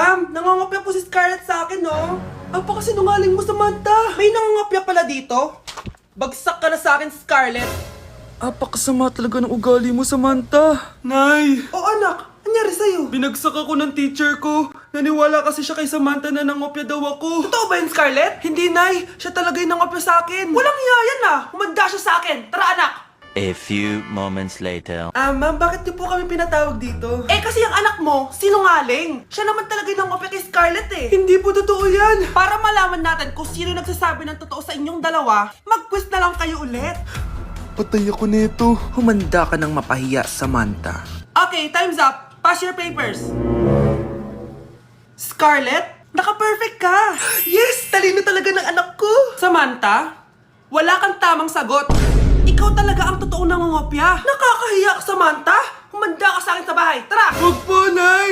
Ma'am, nangangopya po si Scarlett sa akin, no? Apakasinungaling mo, Samantha. May nangangopya pala dito? Bagsak ka na sa akin, Scarlett. Apakasama talaga ng ugali mo, Samantha. Nay! O anak, anyari sa'yo? Binagsak ako ng teacher ko. Naniwala kasi siya kay Samantha na nangopya daw ako. Totoo ba yun, Scarlett? Hindi, Nay. Siya talaga yung nangopya sa akin. Walang iya yan ah! Humanda siya sa akin! Tara, anak! A few moments later. Ma'am, bakit niyo po kami pinatawag dito? Eh kasi ang anak mo, sinungaling. Siya naman talaga yung nangopya kay Scarlett eh. Hindi po totoo yan. Para malaman natin kung sino nagsasabi ng totoo sa inyong dalawa, mag-quiz na lang kayo ulit. Patay ako nito. Humanda ka ng mapahiya, Samantha. Okay, time's up. Pass your papers. Scarlett, naka-perfect ka. Yes! Talino talaga ng anak ko. Samantha, wala kang tamang sagot. Ikaw talaga ang totoong nangungopya. Nakakahiya ka, Samantha. Humanda ka sa akin sa bahay. Tara! Huwag po, Nay.